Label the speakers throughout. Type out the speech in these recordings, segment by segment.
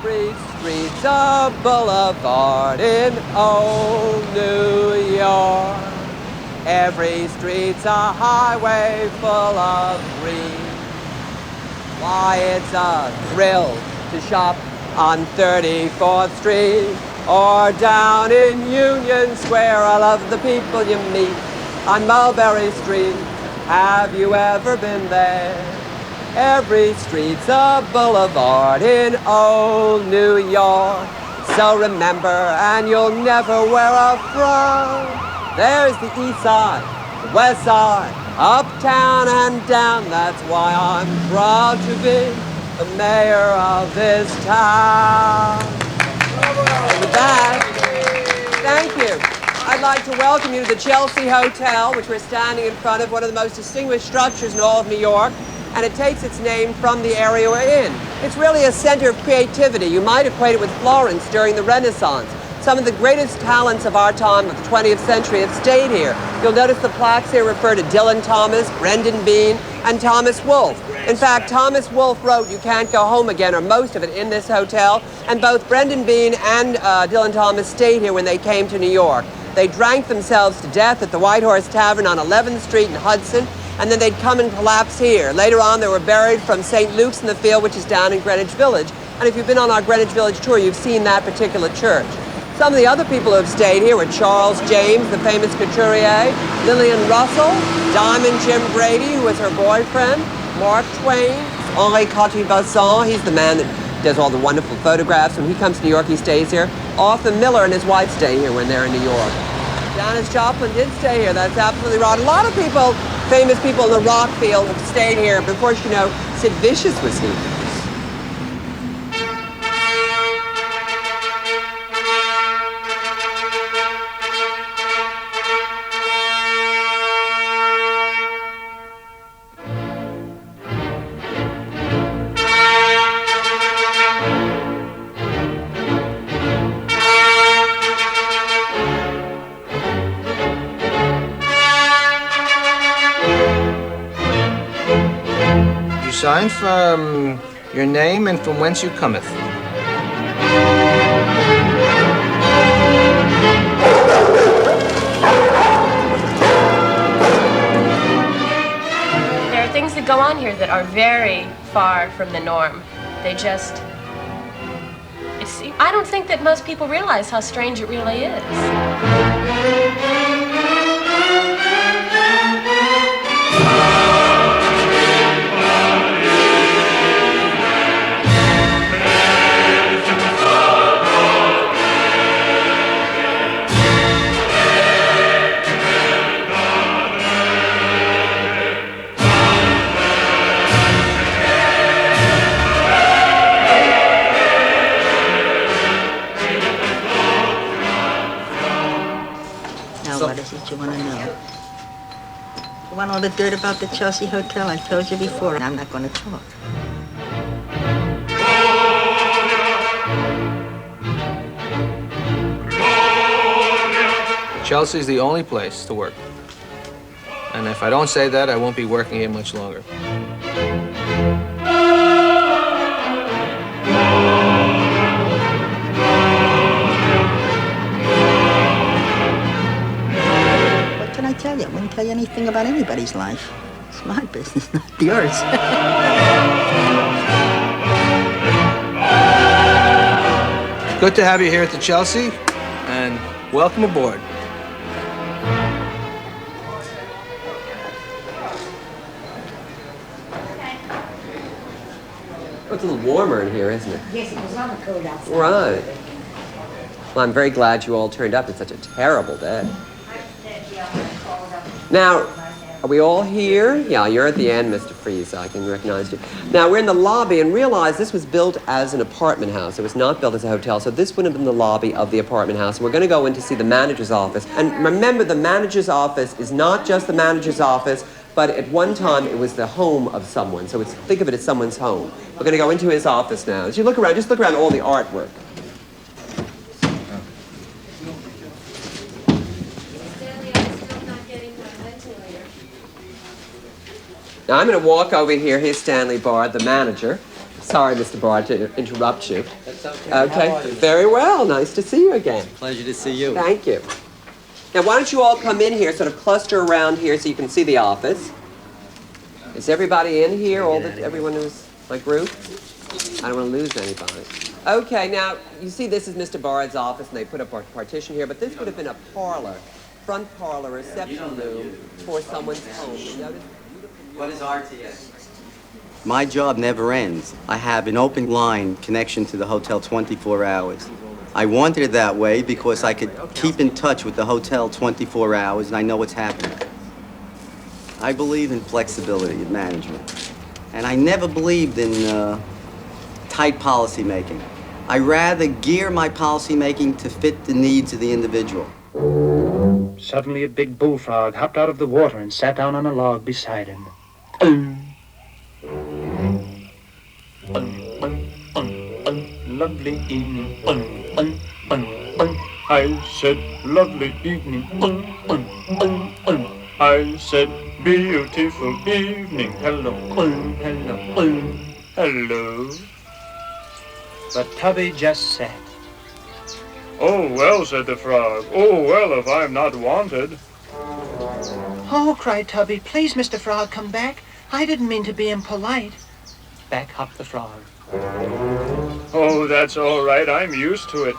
Speaker 1: Every street's a boulevard in old New York. Every street's a highway full of green. Why, it's a thrill to shop on 34th Street or down in Union Square. I love the people you meet on Mulberry Street. Have you ever been there? Every street's a boulevard in old New York. So remember, and you'll never wear a frown. There's the east side, the west side, uptown and down. That's why I'm proud to be the mayor of this town. And with that, thank you. I'd like to welcome you to the Chelsea Hotel, which we're standing in front of, one of the most distinguished structures in all of New York, and it takes its name from the area we're in. It's really a center of creativity. You might equate it with Florence during the Renaissance. Some of the greatest talents of our time, of the 20th century, have stayed here. You'll notice the plaques here refer to Dylan Thomas, Brendan Behan, and Thomas Wolfe. In fact, Thomas Wolfe wrote "You Can't Go Home Again," or most of it, in this hotel, and both Brendan Behan and Dylan Thomas stayed here when they came to New York. They drank themselves to death at the White Horse Tavern on 11th Street in Hudson, and then they'd come and collapse here. Later on, they were buried from St. Luke's in the Field, which is down in Greenwich Village. And if you've been on our Greenwich Village tour, you've seen that particular church. Some of the other people who have stayed here were Charles James, the famous couturier, Lillian Russell, Diamond Jim Brady, who was her boyfriend, Mark Twain, Henri Cartier-Bresson, he's the man that does all the wonderful photographs. When he comes to New York, he stays here. Arthur Miller and his wife stay here when they're in New York. Janis Joplin did stay here, that's absolutely right. A lot of people, famous people in the rock field, have stayed here. But of course, you know, Sid Vicious was here.
Speaker 2: Sign from your name and from whence you cometh.
Speaker 3: There are things that go on here that are very far from the norm. They just... I don't think that most people realize how strange it really is.
Speaker 4: What is it you want to know? You want all the dirt about the Chelsea Hotel? I told you before, and I'm not going to talk.
Speaker 2: Chelsea's the only place to work. And if I don't say that, I won't be working here much longer.
Speaker 4: I wouldn't tell you anything about anybody's life. It's my business, not yours.
Speaker 2: Good to have you here at the Chelsea, and welcome aboard.
Speaker 1: Oh, it's a little warmer in here, isn't it?
Speaker 5: Yes, it was rather cold outside.
Speaker 1: Right. Well, I'm very glad you all turned up. It's such a terrible day. Now, are we all here? Yeah, you're at the end, Mr. Freeze. I can recognize you. Now, we're in the lobby, and realize this was built as an apartment house. It was not built as a hotel, so this would have been the lobby of the apartment house. And we're going to go in to see the manager's office. And remember, the manager's office is not just the manager's office, but at one time, it was the home of someone. So think of it as someone's home. We're going to go into his office now. As you look around, just look around all the artwork. Now, I'm going to walk over here. Here's Stanley Bard, the manager. Sorry, Mr. Bard, to interrupt you.
Speaker 5: That's okay.
Speaker 1: Okay,
Speaker 5: How are you?
Speaker 1: very well. Nice to see you again.
Speaker 5: Pleasure to see you.
Speaker 1: Thank you. Now, why don't you all come in here, sort of cluster around here so you can see the office. Is everybody in here? Everyone who's my group? I don't want to lose anybody. Okay, now, you see this is Mr. Bard's office, and they put up a partition here, but this would have been a parlor, front parlor, reception room for someone's home. You notice?
Speaker 5: What is RTA? My job never ends. I have an open line connection to the hotel 24 hours. I wanted it that way because I could keep in touch with the hotel 24 hours and I know what's happening. I believe in flexibility in management. And I never believed in tight policy making. I rather gear my policy making to fit the needs of the individual.
Speaker 6: Suddenly a big bullfrog hopped out of the water and sat down on a log beside him. Lovely evening. I said, lovely evening. I said, beautiful evening. Hello, hello, hello. But Tubby just sat. Oh, well, said the frog. Oh, well, if I'm not wanted.
Speaker 7: Oh, cried Tubby, please, Mr. Frog, come back. I didn't mean to be impolite.
Speaker 6: Back hopped the frog. Oh, that's all right. I'm used to it.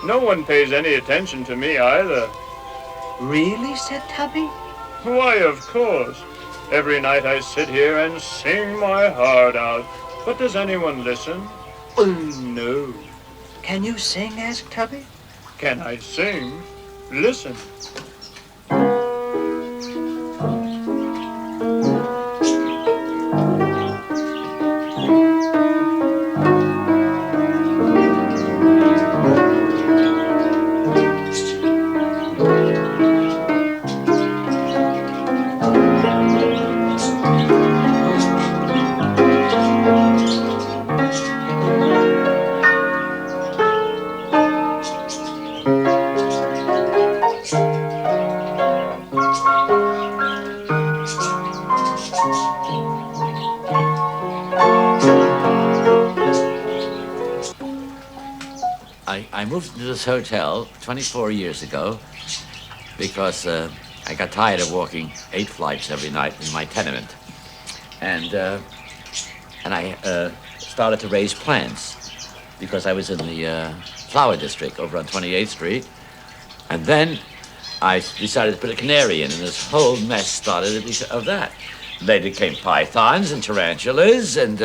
Speaker 6: No one pays any attention to me either.
Speaker 7: Really? Said Tubby.
Speaker 6: Why, of course. Every night I sit here and sing my heart out. But does anyone listen? No.
Speaker 7: Can you sing? Asked Tubby.
Speaker 6: Can I sing? Listen.
Speaker 8: I moved to this hotel 24 years ago because I got tired of walking 8 flights every night in my tenement. And I started to raise plants because I was in the flower district over on 28th Street. And then I decided to put a canary in, and this whole mess started of that. Later came pythons and tarantulas and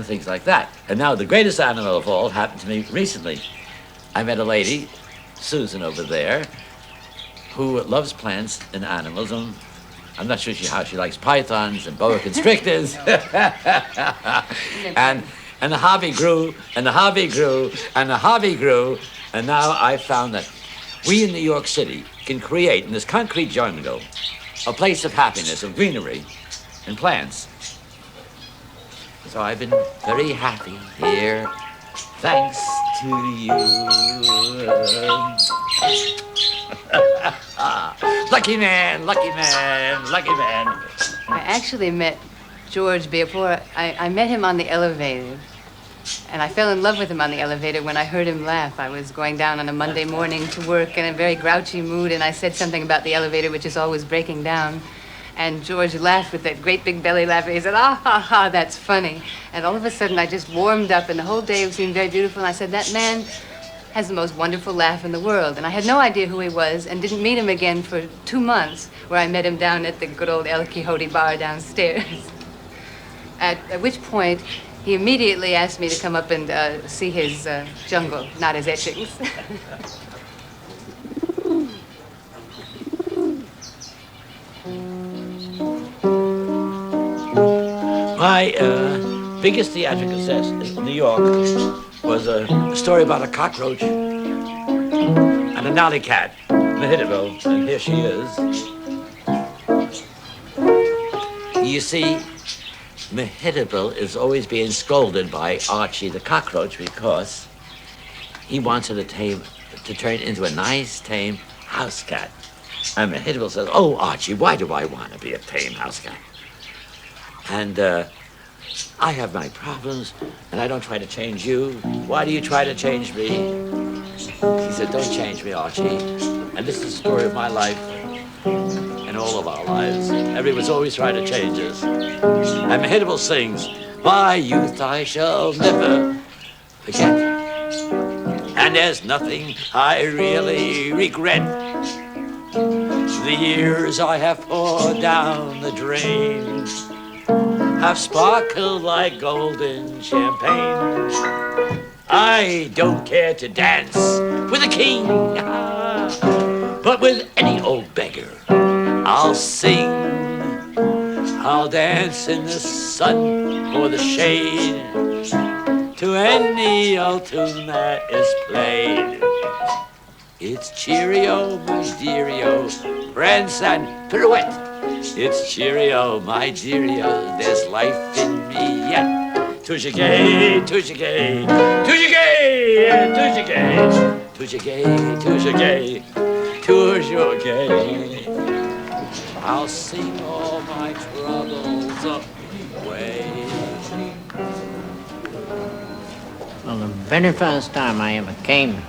Speaker 8: things like that. And now the greatest animal of all happened to me recently. I met a lady, Susan over there, who loves plants and animals, and I'm not sure how she likes pythons and boa constrictors. and the hobby grew, and the hobby grew, and the hobby grew, and now I found that we in New York City can create in this concrete jungle a place of happiness, of greenery, and plants. So I've been very happy here, thanks to you. Lucky man, lucky man, lucky man.
Speaker 9: I actually met George before. I met him on the elevator, and I fell in love with him on the elevator when I heard him laugh. I was going down on a Monday morning to work in a very grouchy mood, and I said something about the elevator, which is always breaking down. And George laughed with that great big belly laugh. He said, ah, ha, ha, that's funny. And all of a sudden, I just warmed up, and the whole day seemed very beautiful. And I said, that man has the most wonderful laugh in the world. And I had no idea who he was and didn't meet him again for 2 months, where I met him down at the good old El Quixote bar downstairs. At which point, he immediately asked me to come up and see his jungle, not his etchings.
Speaker 8: My biggest theatrical success in New York was a story about a cockroach and an alley cat, Mehitable, and here she is. You see, Mehitable is always being scolded by Archie the cockroach because he wants her to turn into a nice, tame house cat. And Mehitable says, oh, Archie, why do I want to be a tame house cat? And I have my problems, and I don't try to change you. Why do you try to change me? He said, don't change me, Archie. And this is the story of my life and all of our lives. Everyone's always trying to change us. And Hannibal sings, my youth I shall never forget. And there's nothing I really regret. The years I have poured down the drain have sparkled like golden champagne. I don't care to dance with a king, but with any old beggar I'll sing. I'll dance in the sun or the shade to any old tune that is played. It's cheerio, my deario, prance and pirouette. It's cheerio, my deario, there's life in me yet. Touche gay, touche gay, touche gay, touche gay, touche gay, touche gay, touche gay. I'll sing all my troubles away.
Speaker 10: Well, the very first time I ever came here,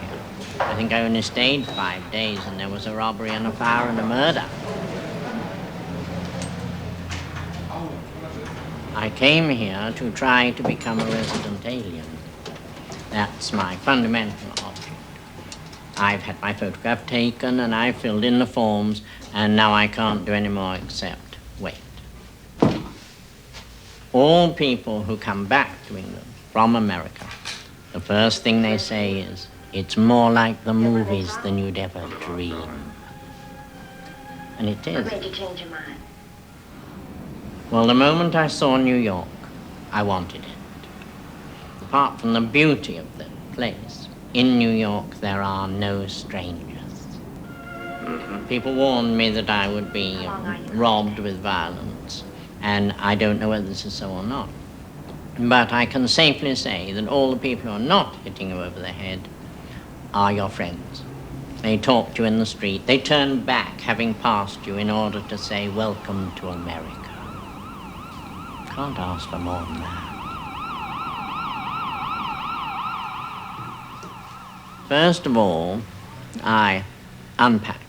Speaker 10: I think I only stayed 5 days, and there was a robbery and a fire and a murder. I came here to try to become a resident alien. That's my fundamental object. I've had my photograph taken, and I filled in the forms, and now I can't do any more except wait. All people who come back to England from America, the first thing they say is, it's more like the movies than you'd ever dream. And it is.
Speaker 11: What made you change your mind?
Speaker 10: Well, the moment I saw New York, I wanted it. Apart from the beauty of the place, in New York there are no strangers. People warned me that I would be robbed with violence, and I don't know whether this is so or not. But I can safely say that all the people who are not hitting you over the head are your friends. They talk to you in the street. They turn back, having passed you, in order to say, welcome to America. Can't ask for more than that. First of all, I unpack.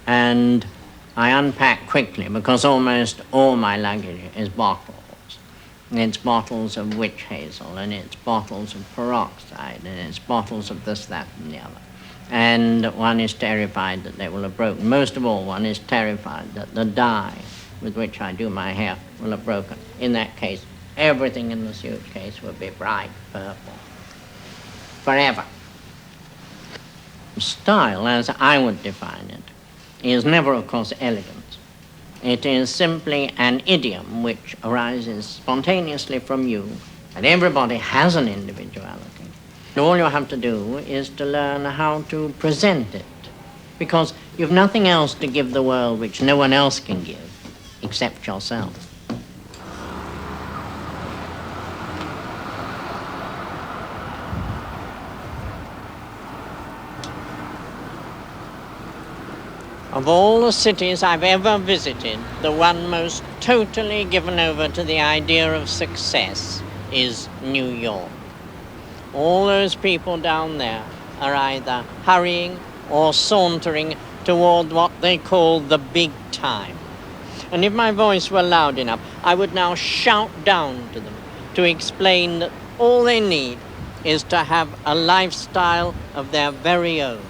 Speaker 10: And I unpack quickly because almost all my luggage is bottles. It's bottles of witch hazel, and it's bottles of peroxide, and it's bottles of this, that, and the other. And one is terrified that they will have broken. Most of all, one is terrified that the dye with which I do my hair will have broken. In that case, everything in the suitcase will be bright purple. Forever. Style, as I would define it, is never, of course, elegance. It is simply an idiom which arises spontaneously from you, and everybody has an individuality. And all you have to do is to learn how to present it, because you've nothing else to give the world which no one else can give, except yourself. Of all the cities I've ever visited, the one most totally given over to the idea of success is New York. All those people down there are either hurrying or sauntering toward what they call the big time. And if my voice were loud enough, I would now shout down to them to explain that all they need is to have a lifestyle of their very own.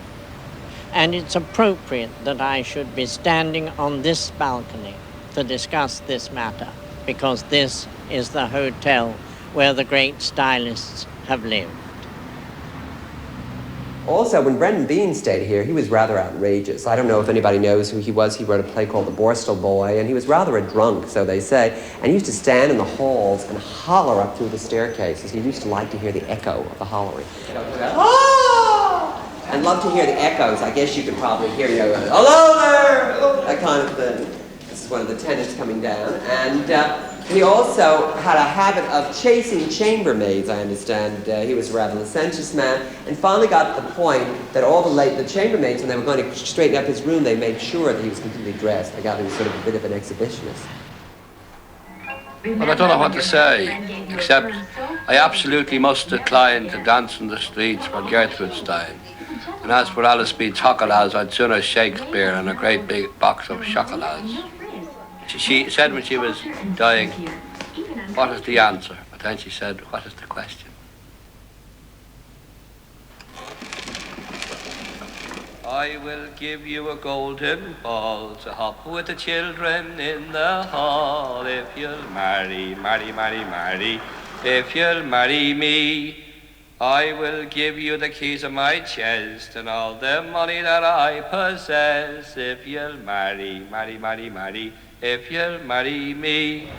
Speaker 10: And it's appropriate that I should be standing on this balcony to discuss this matter, because this is the hotel where the great stylists have lived.
Speaker 1: Also, when Brendan Behan stayed here, he was rather outrageous. I don't know if anybody knows who he was. He wrote a play called The Borstal Boy, and he was rather a drunk, so they say. And he used to stand in the halls and holler up through the staircases. He used to like to hear the echo of the hollering. And love to hear the echoes. I guess you could probably hear, hello there, that kind of thing. This is one of the tenants coming down. And he also had a habit of chasing chambermaids, I understand. He was a rather licentious man, and finally got to the point that all the chambermaids, when they were going to straighten up his room, they made sure that he was completely dressed. They got him sort of a bit of an exhibitionist.
Speaker 2: Well, I don't know what to say, except I absolutely must decline to dance in the streets for Gertrude Stein. And as for Alice B. chocolates, I'd sooner Shakespeare and a great big box of chocolates. She said when she was dying, what is the answer? But then she said, what is the question? I will give you a golden ball to hop with the children in the hall. If you'll marry, marry, marry, marry, if you'll marry me. I will give you the keys of my chest and all the money that I possess. If you'll marry, marry, marry, marry, if you'll marry me.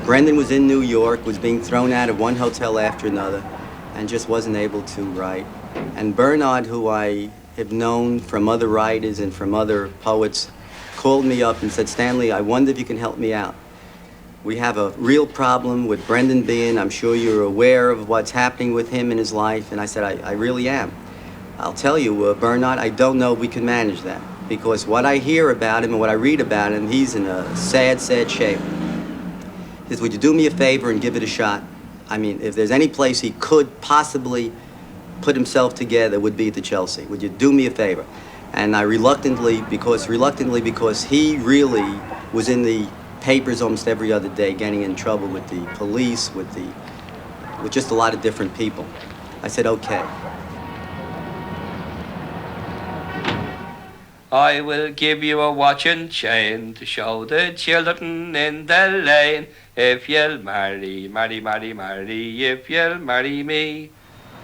Speaker 5: Brendan was in New York, was being thrown out of one hotel after another, and just wasn't able to write. And Bernard, who I have known from other writers and from other poets, called me up and said, Stanley, I wonder if you can help me out. We have a real problem with Brendan Behan. I'm sure you're aware of what's happening with him in his life. And I said, I really am. I'll tell you, Bernard, I don't know if we can manage that. Because what I hear about him and what I read about him, he's in a sad, sad shape. He says, would you do me a favor and give it a shot? I mean, if there's any place he could possibly put himself together, it would be at the Chelsea. Would you do me a favor? And I reluctantly, because he really was in the papers almost every other day, getting in trouble with the police, with just a lot of different people. I said, okay.
Speaker 2: I will give you a watch and chain to show the children in the lane. If you'll marry, marry, marry, marry, if you'll marry me.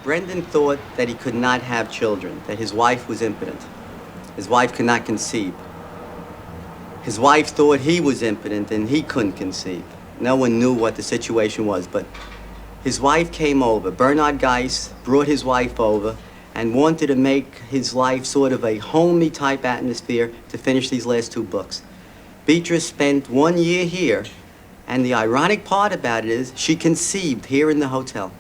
Speaker 5: Brendan thought that he could not have children, that his wife was impotent. His wife could not conceive. His wife thought he was impotent and he couldn't conceive. No one knew what the situation was, but his wife came over. Bernard Geis brought his wife over and wanted to make his life sort of a homey type atmosphere to finish these last two books. Beatrice spent 1 year here, and the ironic part about it is she conceived here in the hotel.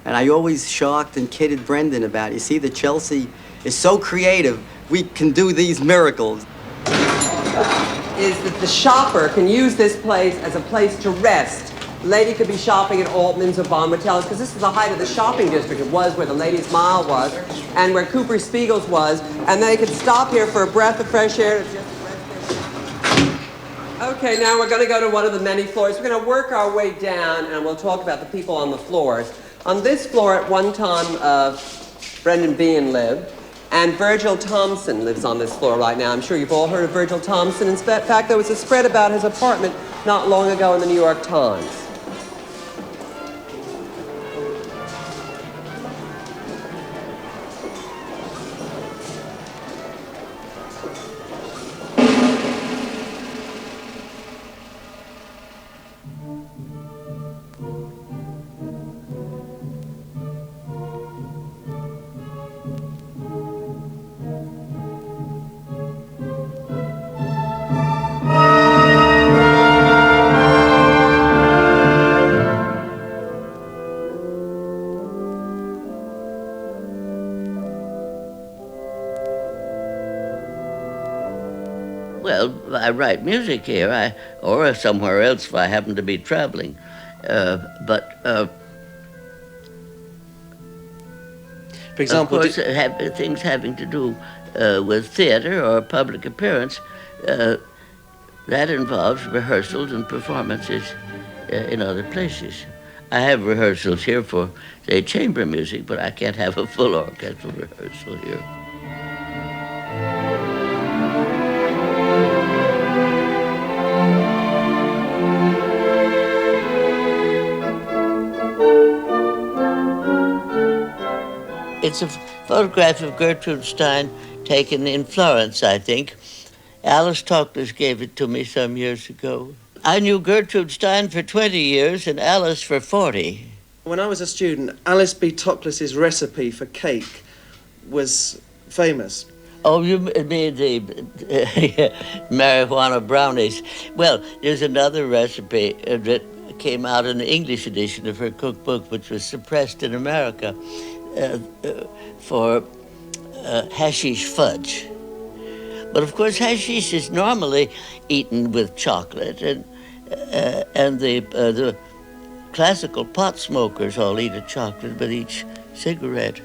Speaker 5: And I always shocked and kidded Brendan about it. You see, the Chelsea is so creative, we can do these miracles.
Speaker 1: Is that the shopper can use this place as a place to rest. The lady could be shopping at Altman's or Bon Hotels, because this is the height of the shopping district. It was where the Ladies' Mile was, and where Cooper Spiegel's was, and they could stop here for a breath of fresh air. Okay, now we're going to go to one of the many floors. We're going to work our way down, and we'll talk about the people on the floors. On this floor, at one time, Brendan Behan lived. And Virgil Thompson lives on this floor right now. I'm sure you've all heard of Virgil Thompson. In fact, there was a spread about his apartment not long ago in the New York Times.
Speaker 11: Well, I write music here, or somewhere else if I happen to be traveling. For example, of course, things having to do with theater or public appearance, that involves rehearsals and performances in other places. I have rehearsals here for, say, chamber music, but I can't have a full orchestral rehearsal here. It's a photograph of Gertrude Stein taken in Florence, I think. Alice Toklas gave it to me some years ago. I knew Gertrude Stein for 20 years and Alice for 40.
Speaker 12: When I was a student, Alice B. Toklas's recipe for cake was famous.
Speaker 11: Oh, you mean the marijuana brownies. Well, there's another recipe that came out in the English edition of her cookbook, which was suppressed in America, for hashish fudge. But of course, hashish is normally eaten with chocolate, and the classical pot smokers all eat a chocolate with each cigarette.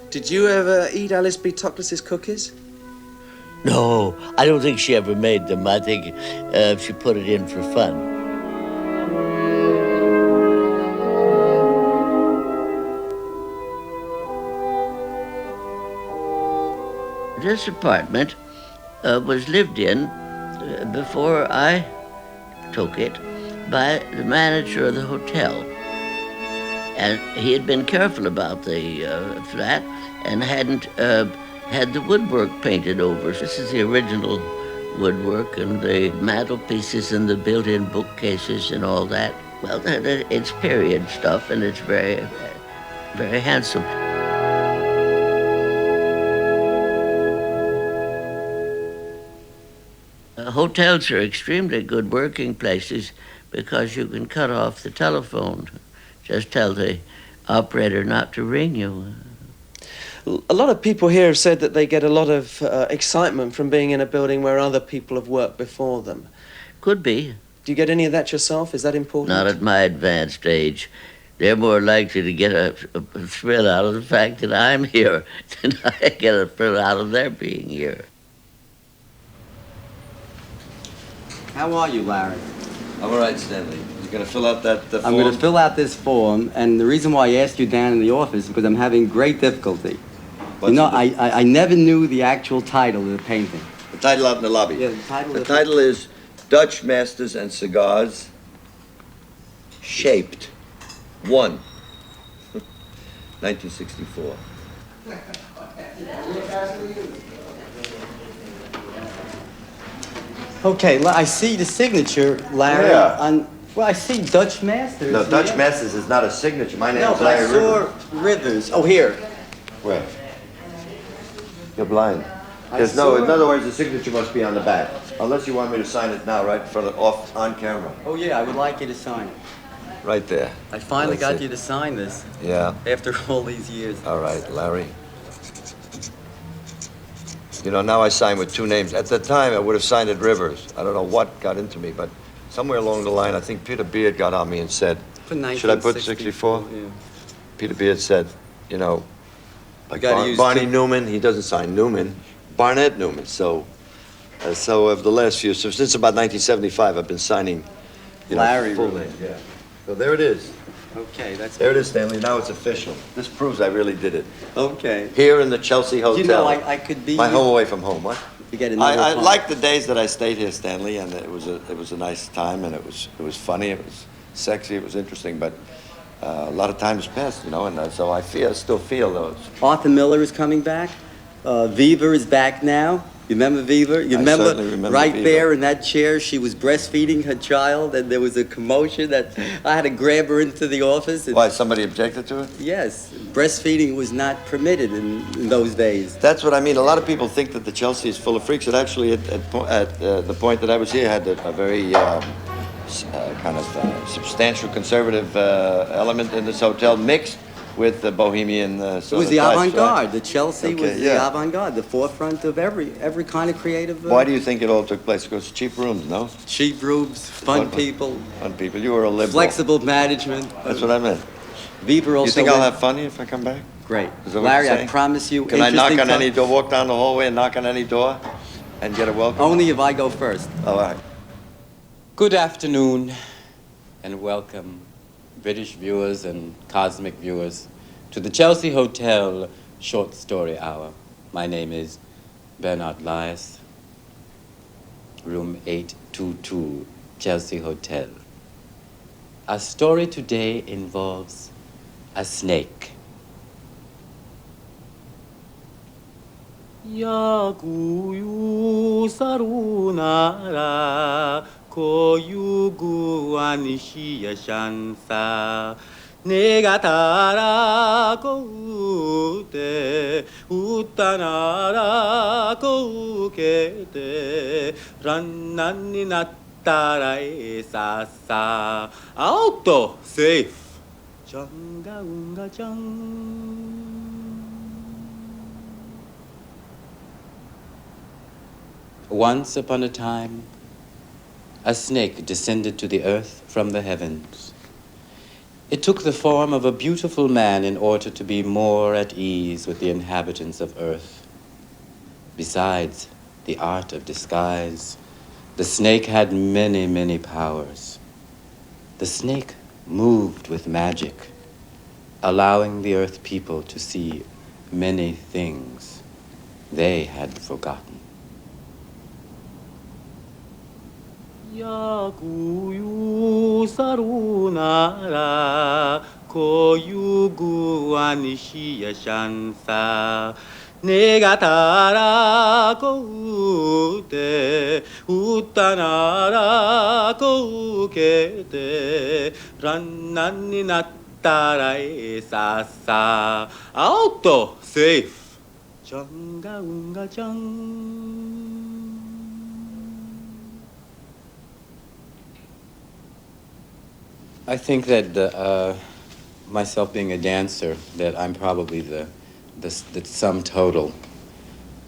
Speaker 12: Did you ever eat Alice B. Toklas's cookies?
Speaker 11: No, I don't think she ever made them. I think she put it in for fun. This apartment was lived in before I took it by the manager of the hotel. And he had been careful about the flat and hadn't had the woodwork painted over. This is the original woodwork and the mantelpieces and the built-in bookcases and all that. Well, it's period stuff and it's very, very handsome. Hotels are extremely good working places because you can cut off the telephone. Just tell the operator not to ring you.
Speaker 12: A lot of people here have said that they get a lot of excitement from being in a building where other people have worked before them.
Speaker 11: Could be.
Speaker 12: Do you get any of that yourself? Is that important?
Speaker 11: Not at my advanced age. They're more likely to get a thrill out of the fact that I'm here than I get a thrill out of their being here.
Speaker 5: How are you, Larry?
Speaker 13: I'm all right, Stanley. You're going to fill out that form?
Speaker 5: I'm going to fill out this form, and the reason why I asked you down in the office is because I'm having great difficulty. I never knew the actual title of the painting.
Speaker 13: The title out in the lobby?
Speaker 5: Yeah,
Speaker 13: the title is Dutch Masters and Cigars, Shaped, 1, 1964.
Speaker 5: Okay, I see the signature, Larry.
Speaker 13: Yeah.
Speaker 5: Well, I see Dutch Masters.
Speaker 13: No, Dutch Masters is not a signature. My name is
Speaker 5: but
Speaker 13: Larry
Speaker 5: I saw
Speaker 13: Rivers.
Speaker 5: Rivers. Oh, here.
Speaker 13: Where? You're blind. In other words, the signature must be on the back. Unless you want me to sign it now, right in front of, on camera.
Speaker 5: Oh, yeah, I would like you to sign it.
Speaker 13: Right there.
Speaker 5: I finally got you to sign this.
Speaker 13: Yeah.
Speaker 5: After all these years.
Speaker 13: All right, Larry. You know, now I sign with two names. At the time, I would have signed it Rivers. I don't know what got into me, but somewhere along the line, I think Peter Beard got on me and said, should I put 64?
Speaker 5: Yeah.
Speaker 13: Peter Beard said, you know, like
Speaker 5: use
Speaker 13: Barney Newman, he doesn't sign Newman, Barnett Newman. So of the last few, so since about 1975, I've been signing,
Speaker 5: Larry
Speaker 13: full
Speaker 5: Rivers.
Speaker 13: name. Yeah. So there it is.
Speaker 5: Okay, that's
Speaker 13: There it is, Stanley. Now it's official. This proves I really did it.
Speaker 5: Okay.
Speaker 13: Here in the Chelsea Hotel.
Speaker 5: You know, I could be...
Speaker 13: My home away from home. What?
Speaker 5: To get another
Speaker 13: I
Speaker 5: part.
Speaker 13: like the days that I stayed here, Stanley, and it was a nice time, and it was funny, it was sexy, it was interesting, but a lot of time has passed, and so I still feel those.
Speaker 5: Arthur Miller is coming back. Viva is back now. You remember Viva? You
Speaker 13: certainly remember
Speaker 5: right
Speaker 13: Viva.
Speaker 5: there in that chair, she was breastfeeding her child, and there was a commotion that I had to grab her into the office.
Speaker 13: Why, somebody objected to it?
Speaker 5: Yes, breastfeeding was not permitted in those days.
Speaker 13: That's what I mean. A lot of people think that the Chelsea is full of freaks. It actually, at the point that I was here, had a very kind of substantial conservative element in this hotel, mixed with the Bohemian.
Speaker 5: It was the avant-garde.
Speaker 13: Right?
Speaker 5: The Chelsea was the avant-garde, the forefront of every kind of creative.
Speaker 13: Why do you think it all took place? Because cheap rooms, no?
Speaker 5: Cheap rooms, fun people.
Speaker 13: Fun people. You were a liberal.
Speaker 5: Flexible management.
Speaker 13: That's what I meant.
Speaker 5: Viva also.
Speaker 13: You think I'll have fun if I come back?
Speaker 5: Great.
Speaker 13: Is that what
Speaker 5: Larry,
Speaker 13: you're
Speaker 5: I
Speaker 13: saying?
Speaker 5: promise you.
Speaker 13: Can I knock on any door, walk down the hallway and knock on any door and get a welcome?
Speaker 5: Only if I go first.
Speaker 13: All right.
Speaker 1: Good afternoon and welcome, British viewers and cosmic viewers, to the Chelsea Hotel Short Story Hour. My name is Bernard Lyas, room 822, Chelsea Hotel. Our story today involves a snake. 야구유 사루나라 고유구안 시야샨사 내가 달아고 우대 웃다나라고 우게대 란난니 나따라에 싸싸 아웃도 세이프 정가운가정
Speaker 14: Once upon a time, a snake descended to the earth from the heavens. It took the form of a beautiful man in order to be more at ease with the inhabitants of earth. Besides the art of disguise, the snake had many, many powers. The snake moved with magic, allowing the earth people to see many things they had forgotten.
Speaker 5: 야구유 사루나라 고유구안 시야샨사 내가 달아고우대 웃다나라고우게대 란난니 나따라에 싸싸 아웃도 세이프 정가운가정.
Speaker 14: I think that myself being a dancer, that I'm probably the sum total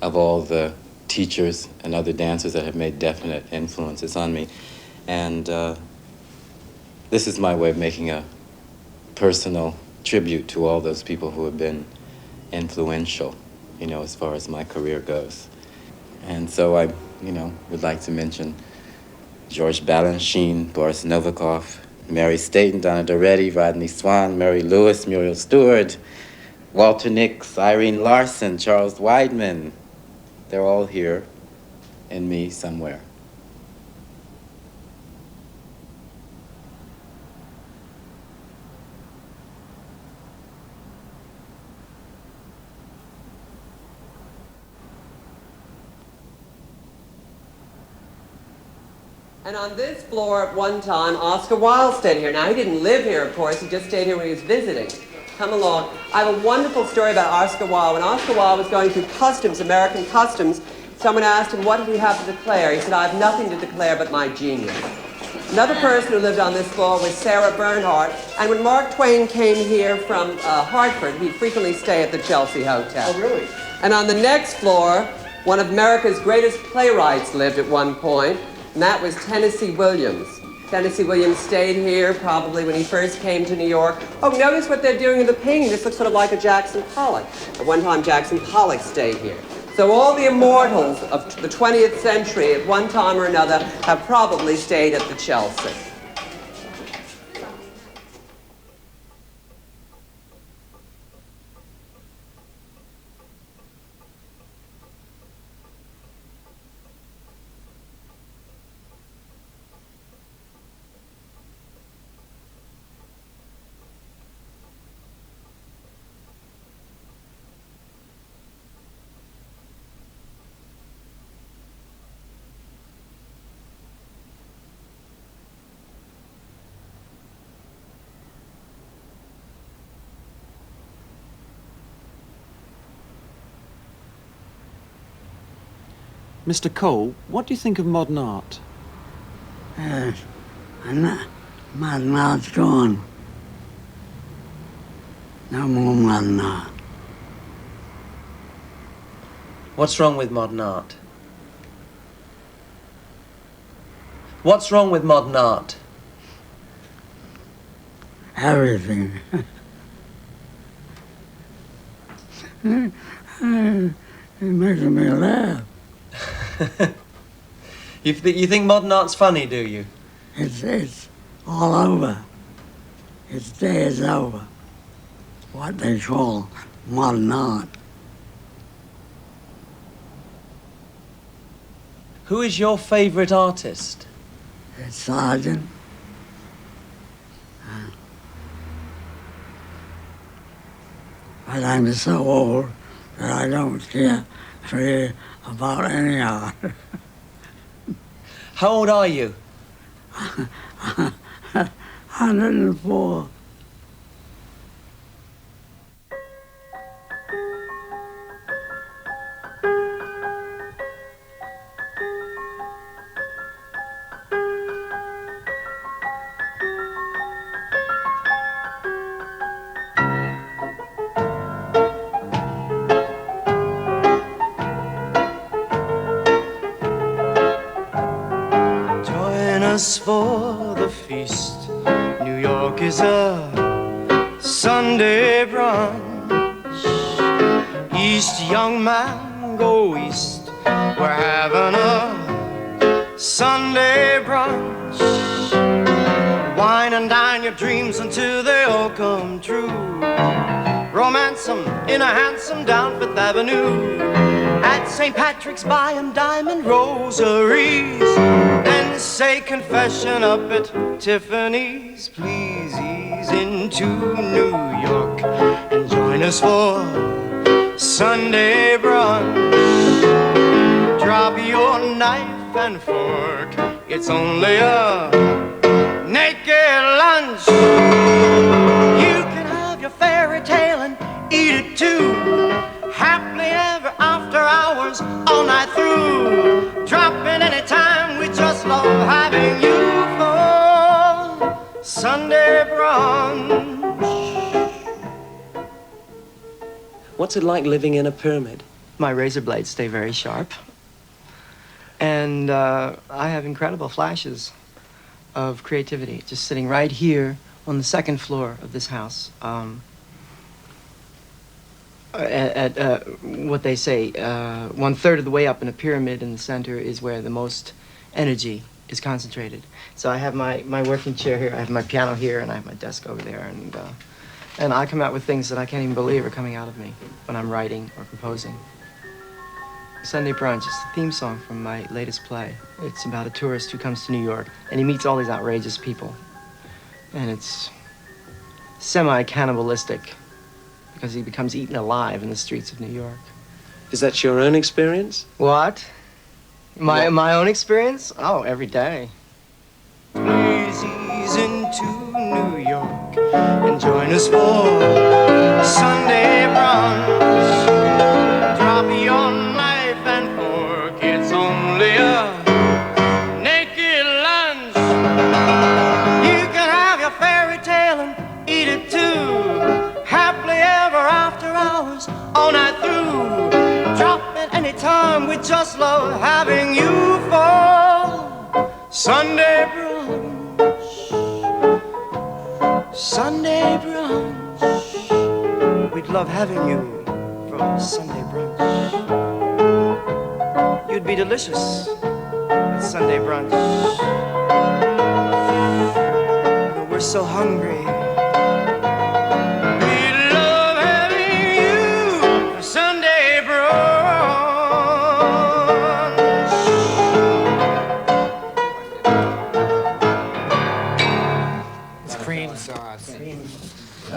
Speaker 14: of all the teachers and other dancers that have made definite influences on me. And this is my way of making a personal tribute to all those people who have been influential, you know, as far as my career goes. And so I, you know, would like to mention George Balanchine, Boris Novikov, Mary Staton, Donna Doretti, Rodney Swan, Mary Lewis, Muriel Stewart, Walter Nix, Irene Larson, Charles Weidman. They're all here in me somewhere.
Speaker 1: And on this floor at one time, Oscar Wilde stayed here. Now, he didn't live here, of course. He just stayed here when he was visiting. Come along. I have a wonderful story about Oscar Wilde. When Oscar Wilde was going through customs, American customs, someone asked him, what did he have to declare? He said, I have nothing to declare but my genius. Another person who lived on this floor was Sarah Bernhardt. And when Mark Twain came here from Hartford, he'd frequently stay at the Chelsea Hotel.
Speaker 12: Oh, really?
Speaker 1: And on the next floor, one of America's greatest playwrights lived at one point. And that was Tennessee Williams. Tennessee Williams stayed here probably when he first came to New York. Oh, notice what they're doing in the painting. This looks sort of like a Jackson Pollock. At one time, Jackson Pollock stayed here. So all the immortals of the 20th century at one time or another have probably stayed at the Chelsea.
Speaker 12: Mr. Cole, what do you think of modern art?
Speaker 15: Modern art's gone. No more modern art.
Speaker 12: What's wrong with modern art? What's wrong with modern art?
Speaker 15: Everything. It makes me laugh.
Speaker 12: You think modern art's funny, do you?
Speaker 15: It's all over. Its day is over. What they call modern art.
Speaker 12: Who is your favourite artist?
Speaker 15: It's Sargent. But I'm so old that I don't care really about any art.
Speaker 12: How old are you?
Speaker 15: 104.
Speaker 16: us for the feast. New York is a Sunday brunch. East, young man, go east. We're having a Sunday brunch. Wine and dine your dreams until they all come true. Romance 'em in a hansom down Fifth Avenue. At St. Patrick's buy 'em diamond rosaries. Then say confession up at Tiffany's. Please ease into New York and join us for Sunday brunch. Drop your knife and fork. It's only a naked lunch. You can have your fairy tale and eat it too. Happily ever after hours all night through. Drop in any time, we just love having you for Sunday brunch.
Speaker 12: What's it like living in a pyramid?
Speaker 16: My razor blades stay very sharp. And I have incredible flashes of creativity just sitting right here on the second floor of this house. At what they say, 1/3 of the way up in a pyramid in the center is where the most energy is concentrated. So I have my working chair here, I have my piano here, and I have my desk over there, and I come out with things that I can't even believe are coming out of me when I'm writing or composing. Sunday Brunch is the theme song from my latest play. It's about a tourist who comes to New York, and he meets all these outrageous people. And it's semi-cannibalistic, because he becomes eaten alive in the streets of New York.
Speaker 12: Is that your own experience?
Speaker 16: What? My own experience? Oh, every day. Please ease into New York and join us for Sunday brunch. Drop your knife and fork, it's only a naked lunch. You can have your fairy tale and eat it too. Happily ever after hours, all night through. Drop it anytime, we just love having you for Sunday brunch. Sunday brunch. We'd love having you for Sunday brunch. You'd be delicious at Sunday brunch. We're so hungry.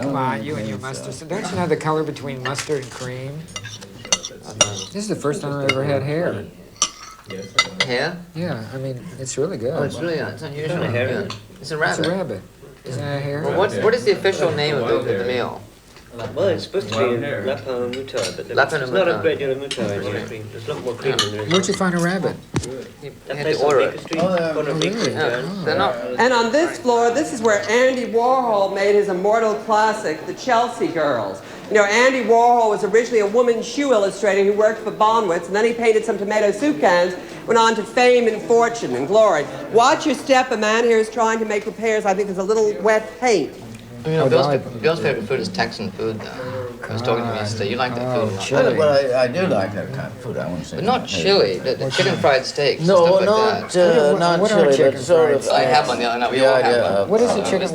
Speaker 17: Come on, you and your mustard. So don't you know the color between mustard and cream? This is the first time I've ever had hair.
Speaker 18: Hair?
Speaker 17: Yeah, I mean, it's really good.
Speaker 18: Oh, it's really it's unusual.
Speaker 17: Yeah.
Speaker 18: It's a rabbit.
Speaker 17: It's a rabbit. Isn't that a hair?
Speaker 18: Well, what is the official name of the meal?
Speaker 19: Well, it's supposed to be lapin moutarde, but it's not a regular moutarde. There's a lot more cream than there is.
Speaker 17: Where'd you find a rabbit?
Speaker 19: That place on Baker Street, corner of Baker Street.
Speaker 1: And on this floor, this is where Andy Warhol made his immortal classic, The Chelsea Girls. You know, Andy Warhol was originally a woman shoe illustrator who worked for Bonwitz, and then he painted some tomato soup cans, went on to fame and fortune and glory. Watch your step, a man here is trying to make repairs. I think there's a little wet paint.
Speaker 18: You know, Bill's favorite food is Texan food, though. He was talking to me yesterday. You like that food a lot.
Speaker 20: Chili. Well, I do like that kind of food. I wouldn't say.
Speaker 18: But not chili. The chicken fried steaks.
Speaker 20: No,
Speaker 18: stuff like
Speaker 20: not
Speaker 18: that.
Speaker 20: not
Speaker 17: what
Speaker 20: chili,
Speaker 17: chicken
Speaker 20: but sort of.
Speaker 18: I have one the other night. We all have one.
Speaker 17: What is a chicken?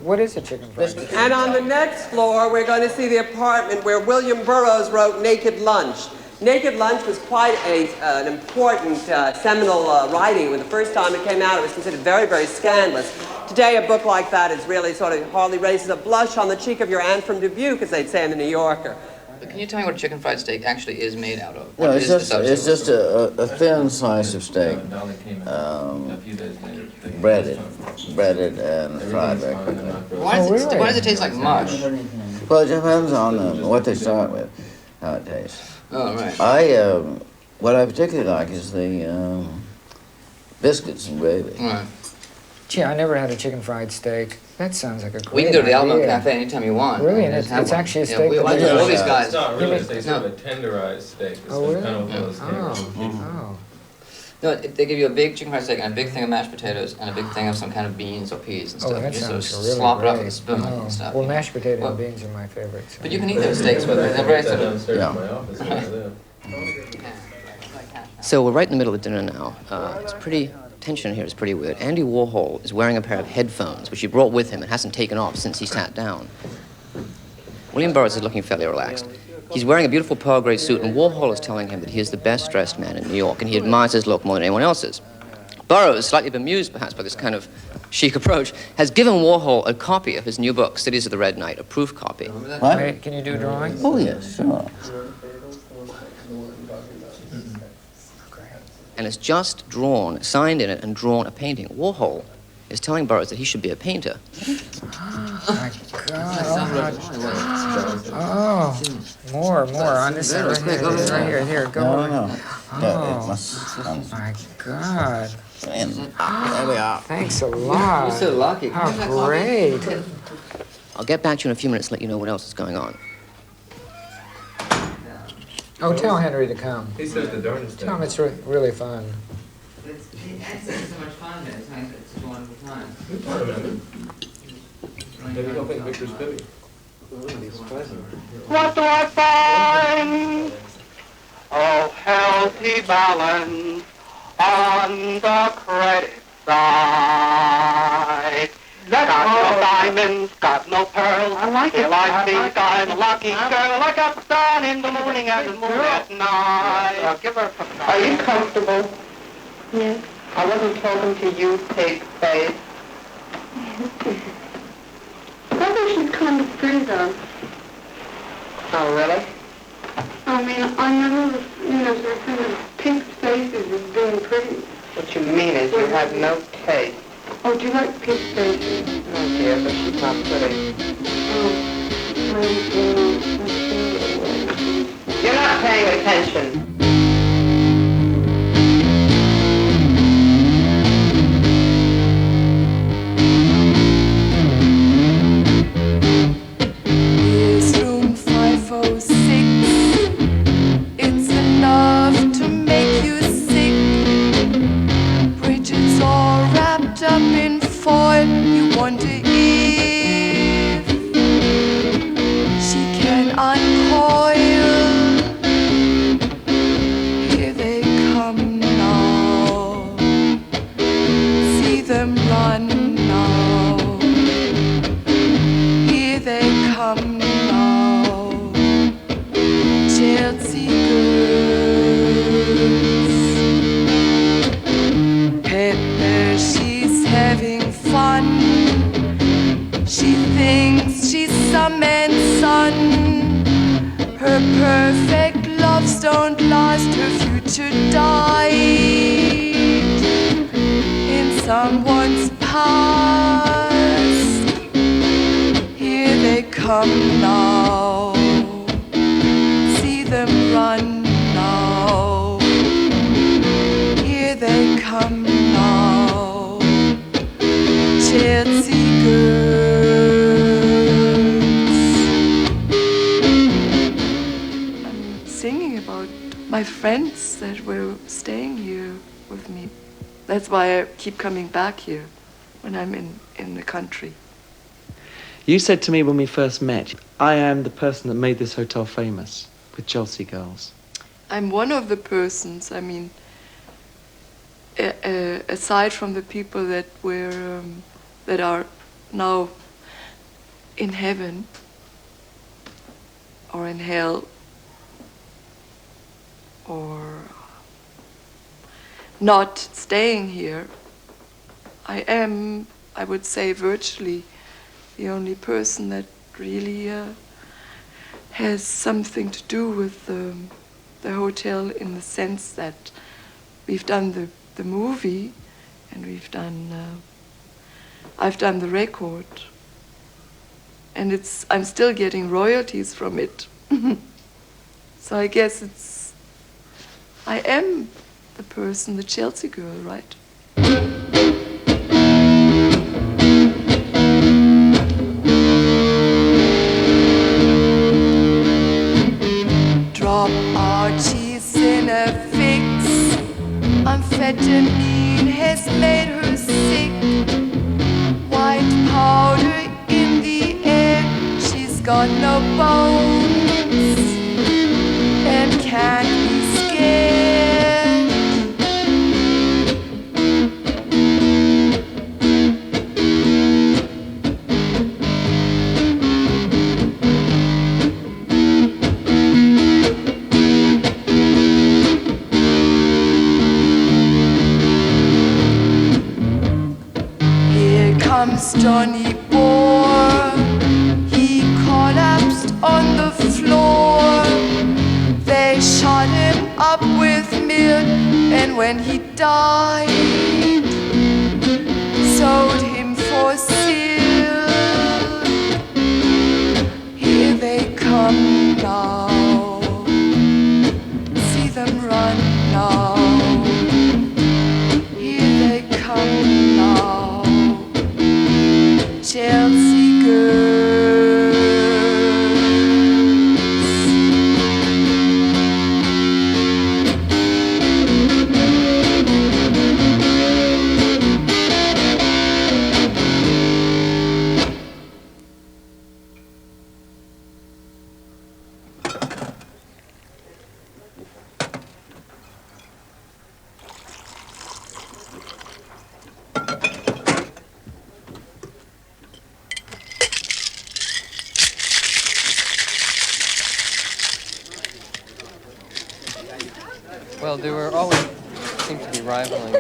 Speaker 17: What is a chicken fried steak?
Speaker 1: And on the next floor, we're going to see the apartment where William Burroughs wrote Naked Lunch. Naked Lunch was quite an important seminal writing. When the first time it came out, it was considered very, very scandalous. Today, a book like that is really sort of hardly raises a blush on the cheek of your aunt from Dubuque, as they'd say in the New Yorker.
Speaker 18: But can you tell me what a chicken fried steak actually is made out of?
Speaker 20: Well, it's just a thin slice of steak, breaded and fried very quickly.
Speaker 18: Why does it taste like mush?
Speaker 20: Well, it depends on what they start with, how it tastes.
Speaker 18: Oh, right.
Speaker 20: What I particularly like is the biscuits and gravy.
Speaker 18: Right.
Speaker 17: Gee, I never had a chicken fried steak. That sounds like a great
Speaker 18: We can go to the Alamo
Speaker 17: idea.
Speaker 18: Cafe anytime you want.
Speaker 17: Really? And it's actually a steak?
Speaker 18: Yeah, all these guys.
Speaker 14: It's not really a steak, it's sort of a tenderized steak. It's
Speaker 17: Oh, really?
Speaker 14: kind of one of those
Speaker 18: No, they give you a big chicken fried steak and a big thing of mashed potatoes and a big thing of some kind of beans or peas and stuff.
Speaker 17: Oh, that
Speaker 18: you
Speaker 17: sounds
Speaker 18: sort of
Speaker 17: really
Speaker 18: slop it up
Speaker 17: great.
Speaker 18: with a spoon and stuff.
Speaker 17: Well, mashed potato and beans are my favorite. So.
Speaker 18: But you can eat those steaks, but they're very sort of...
Speaker 21: So we're right in the middle of dinner now. It's pretty... Tension here is pretty weird. Andy Warhol is wearing a pair of headphones, which he brought with him and hasn't taken off since he sat down. William Burroughs is looking fairly relaxed. He's wearing a beautiful pearl gray suit, and Warhol is telling him that he is the best-dressed man in New York, and he admires his look more than anyone else's. Burroughs, slightly bemused perhaps by this kind of chic approach, has given Warhol a copy of his new book, Cities of the Red Night, a proof copy.
Speaker 17: What? Wait, can you do drawings?
Speaker 20: Oh, yes, sure.
Speaker 21: And has just drawn, signed in it, and drawn a painting. Warhol is telling Burroughs that he should be a painter.
Speaker 17: Oh, my God. Oh, more on this side. Right here. Go on.
Speaker 20: No.
Speaker 17: Oh, my God.
Speaker 20: There we are.
Speaker 17: Thanks a lot.
Speaker 18: You're so lucky.
Speaker 17: How great.
Speaker 21: I'll get back to you in a few minutes to let you know what else is going on.
Speaker 17: Oh, tell Henry to come.
Speaker 14: He says the darndest thing.
Speaker 17: Tell him it's really fun.
Speaker 18: It's so much fun here. It's a wonderful time.
Speaker 14: Maybe he'll think Victor's Pity.
Speaker 16: What do I find? Oh, healthy balance on the credit side. Got no diamonds, got no pearls. I like it. I think I'm a lucky girl. I got the sun in the morning and the moon at night. Give her some. Are you comfortable?
Speaker 22: Yes.
Speaker 16: I wasn't talking to you, pig face.
Speaker 22: I think she's kind of pretty, though.
Speaker 16: Oh, really?
Speaker 22: I mean, I never, they're kind of pink faces as being pretty.
Speaker 16: What you mean is you have no taste.
Speaker 22: Oh, do you like pink faces?
Speaker 16: Oh, dear, but she's not pretty. You're not paying attention.
Speaker 23: Here's room 506. It's enough to make you sick. Bridget's all wrapped up in foil. You wonder if she can uncoil. Here they come now. See them run now. Here they come now. Chelsea girls. Pepper, she's having fun. She thinks she's some man's son. Her perfect loves don't last. Her future died in someone's past. Here they come now. See them run now. Here they come now. Chelsea girls. I'm singing about my friends that were staying here with me. That's why I keep coming back here when I'm in the country.
Speaker 12: You said to me when we first met, I am the person that made this hotel famous with Chelsea Girls.
Speaker 23: I'm one of the persons, I mean, aside from the people that were, that are now in heaven or in hell or not staying here, I am, I would say, virtually the only person that really has something to do with the hotel, in the sense that we've done the movie and we've done I've done the record, and I'm still getting royalties from it. So I guess I am the person, the Chelsea girl, right? Drop Archie's in a fix. I'm fed got no bones and can't be scared. Here comes Johnny Boar. He collapsed on the floor. They shot him up with milk, and when he died, sold him for silk. Here they come now. See them run now. Here they come now. Chelsea girls.
Speaker 1: Well, there were always seemed to be rivaling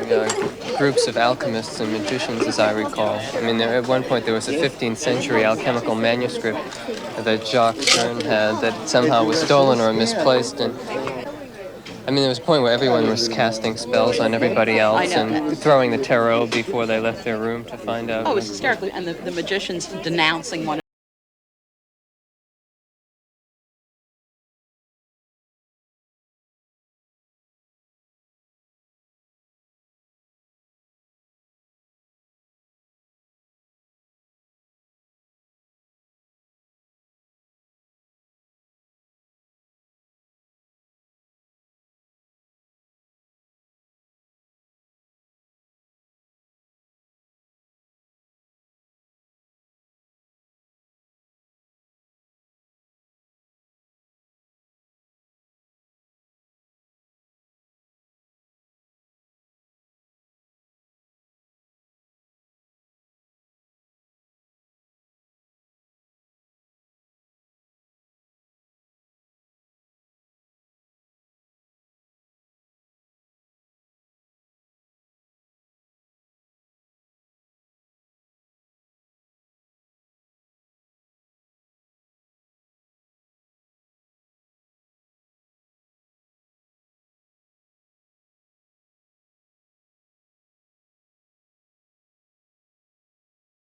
Speaker 1: groups of alchemists and magicians, as I recall. I mean, at one point there was a 15th century alchemical manuscript that Jacques Stern had that somehow was stolen or misplaced. And I mean, there was a point where everyone was casting spells on everybody else and throwing the tarot before they left their room to find out.
Speaker 3: Oh, it was hysterical. And the magicians denouncing one.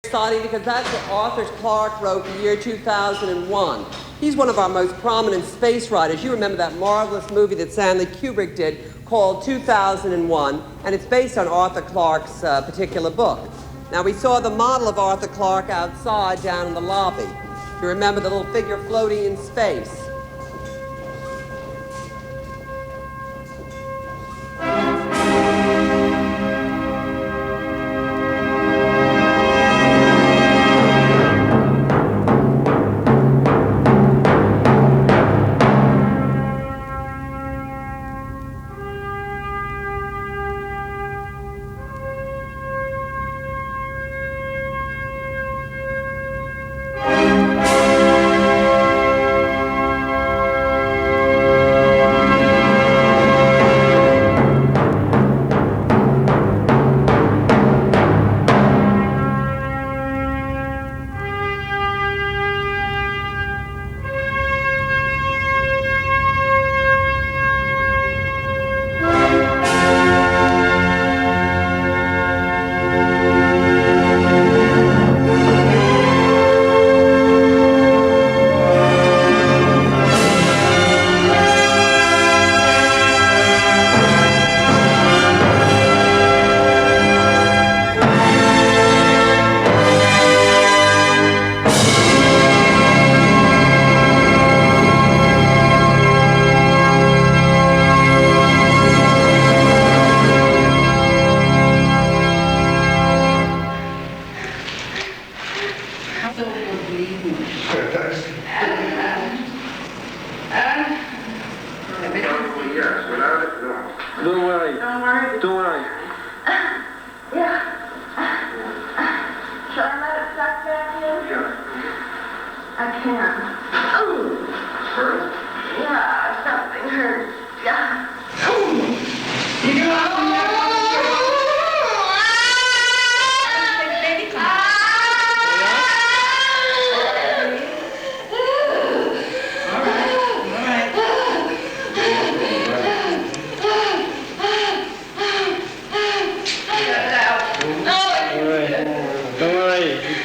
Speaker 1: Exciting because that's what Arthur Clarke wrote in the year 2001. He's one of our most prominent space writers. You remember that marvelous movie that Stanley Kubrick did called 2001, and it's based on Arthur Clarke's particular book. Now, we saw the model of Arthur Clarke outside down in the lobby. You remember the little figure floating in space.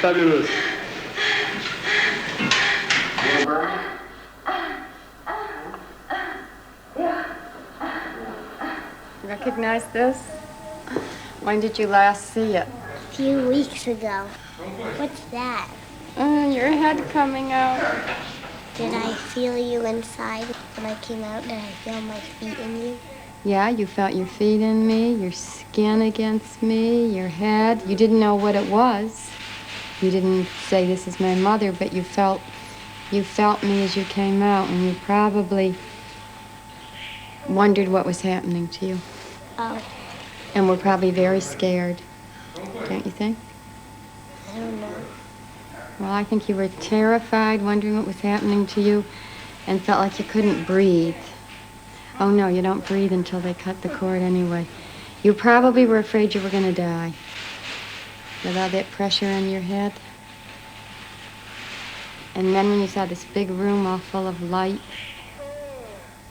Speaker 4: fabulous.
Speaker 6: Recognize this? When did you last see it?
Speaker 7: A few weeks ago. What's that?
Speaker 6: Your head coming out.
Speaker 7: Did I feel you inside when I came out? Did I feel my feet in you?
Speaker 6: Yeah, you felt your feet in me, your skin against me, your head. You didn't know what it was. You didn't say this is my mother, but you felt me as you came out, and you probably wondered what was happening to you.
Speaker 7: Oh.
Speaker 6: And were probably very scared, don't you think?
Speaker 7: I don't know.
Speaker 6: Well, I think you were terrified, wondering what was happening to you, and felt like you couldn't breathe. Oh, no, you don't breathe until they cut the cord anyway. You probably were afraid you were going to die with all that pressure in your head. And then when you saw this big room all full of light,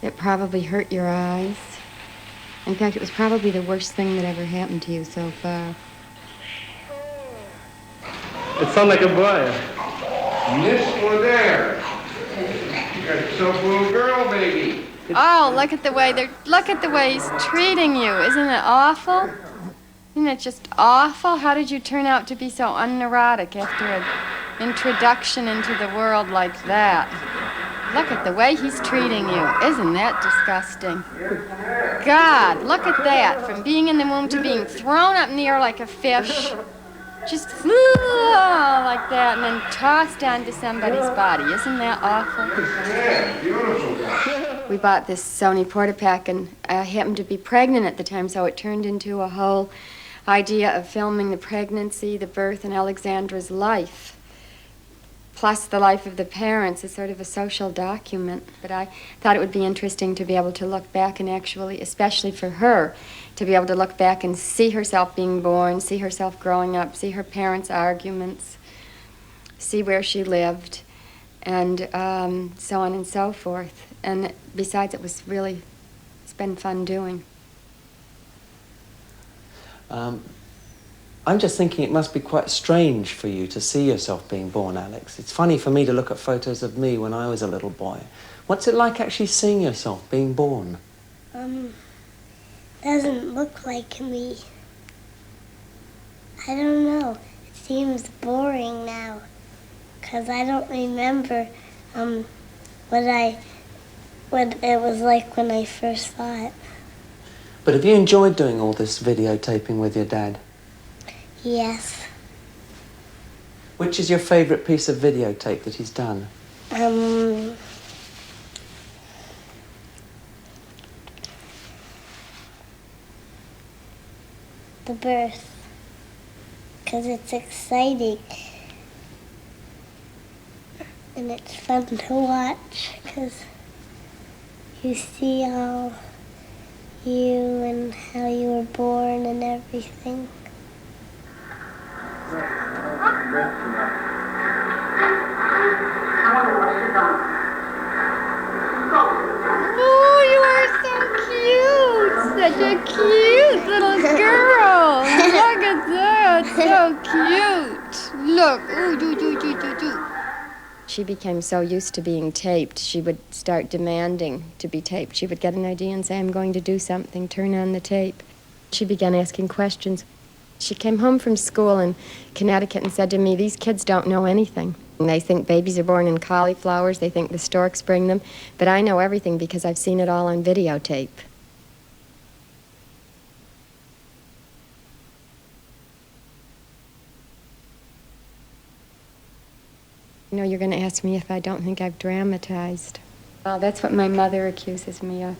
Speaker 6: it probably hurt your eyes. In fact, it was probably the worst thing that ever happened to you so far.
Speaker 4: It sounds like a boy.
Speaker 24: Miss Ladair, you got yourself a little girl, baby.
Speaker 6: Oh, look at the way he's treating you. Isn't it awful? Isn't it just awful? How did you turn out to be so unneurotic after an introduction into the world like that? Look at the way he's treating you. Isn't that disgusting? God, look at that. From being in the womb to being thrown up in the air like a fish. Just like that, and then tossed onto somebody's body. Isn't that awful?
Speaker 24: Yeah, beautiful.
Speaker 6: We bought this Sony Portapack, and I happened to be pregnant at the time, so it turned into a whole idea of filming the pregnancy, the birth, and Alexandra's life, plus the life of the parents, as sort of a social document. But I thought it would be interesting to be able to look back and actually, especially for her, to be able to look back and see herself being born, see herself growing up, see her parents' arguments, see where she lived, and so on and so forth. And besides, it's been fun doing.
Speaker 12: I'm just thinking it must be quite strange for you to see yourself being born, Alex. It's funny for me to look at photos of me when I was a little boy. What's it like actually seeing yourself being born?
Speaker 7: Doesn't look like me. I don't know. It seems boring now, because I don't remember what it was like when I first saw it.
Speaker 12: But have you enjoyed doing all this videotaping with your dad?
Speaker 7: Yes.
Speaker 12: Which is your favourite piece of videotape that he's done?
Speaker 7: The birth, because it's exciting and it's fun to watch, because you see all you and how you were born and everything.
Speaker 6: Oh, you are so cute! Such a cute little girl! Look at that! So cute! Look! Ooh, do. She became so used to being taped, she would start demanding to be taped. She would get an idea and say, I'm going to do something, turn on the tape. She began asking questions. She came home from school in Connecticut and said to me, these kids don't know anything. And they think babies are born in cauliflowers, they think the storks bring them, but I know everything because I've seen it all on videotape. You know, you're going to ask me if I don't think I've dramatized. Well, that's what my mother accuses me of.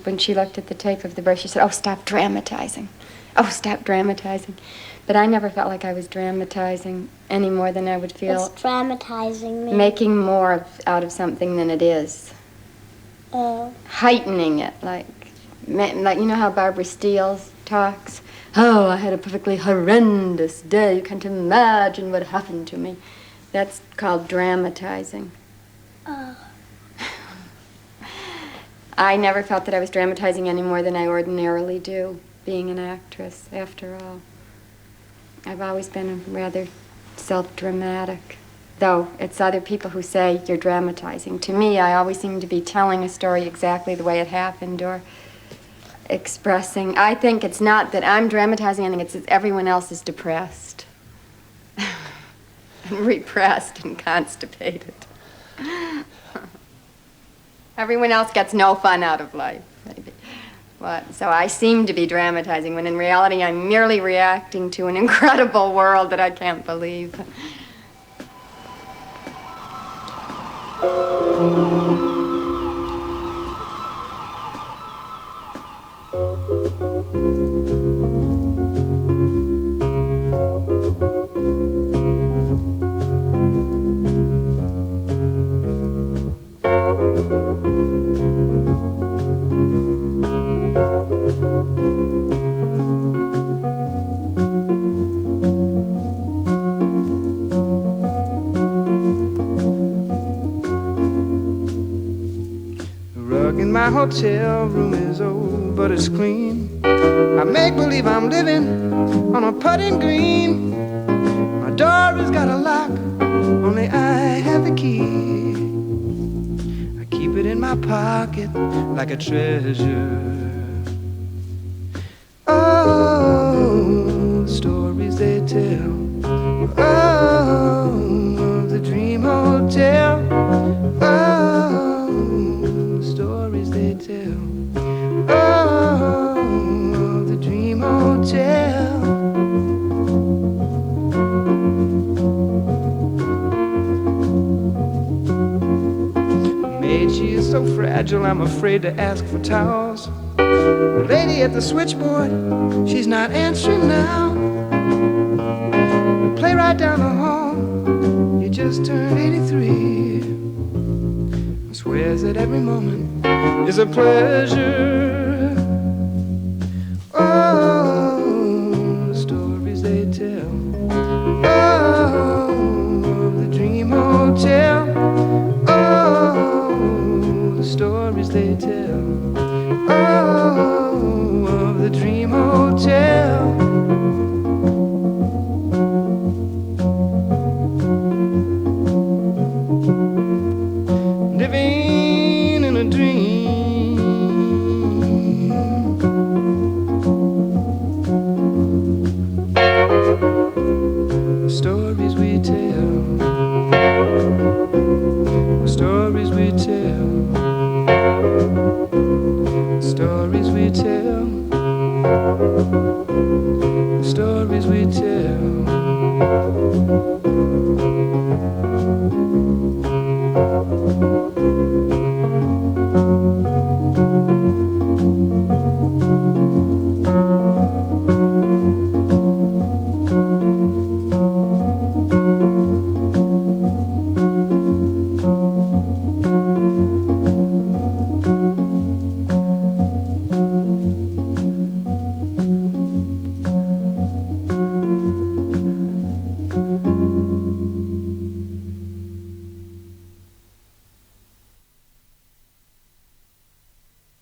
Speaker 6: When she looked at the tape of the birth, she said, oh, stop dramatizing. Oh, stop dramatizing. But I never felt like I was dramatizing any more than I would feel...
Speaker 7: What's dramatizing mean?
Speaker 6: Making more out of something than it is.
Speaker 7: Oh.
Speaker 6: Heightening it, like you know how Barbara Steele talks? Oh, I had a perfectly horrendous day. You can't imagine what happened to me. That's called dramatizing.
Speaker 7: Oh.
Speaker 6: I never felt that I was dramatizing any more than I ordinarily do, being an actress, after all. I've always been a rather self-dramatic. Though it's other people who say you're dramatizing. To me, I always seem to be telling a story exactly the way it happened or expressing. I think it's not that I'm dramatizing, I think it's that everyone else is depressed and repressed and constipated. Everyone else gets no fun out of life, maybe. But, so I seem to be dramatizing when in reality I'm merely reacting to an incredible world that I can't believe.
Speaker 16: My hotel room is old, but it's clean. I make believe I'm living on a putting green. My door has got a lock, only I have the key. I keep it in my pocket like a treasure. Oh, the stories they tell. Oh, of the dream hotel. Oh, stories they tell. Oh, the dream hotel. Maid, she is so fragile, I'm afraid to ask for towels. The lady at the switchboard, she's not answering now. The playwright down the hall, he just turned 83. Swears that every moment is a pleasure. Oh, the stories they tell. Oh, of the dream hotel. Oh, the stories they tell. Oh, of the dream hotel. Living in a dream. The stories we tell. The stories we tell. The stories we tell. The stories we tell.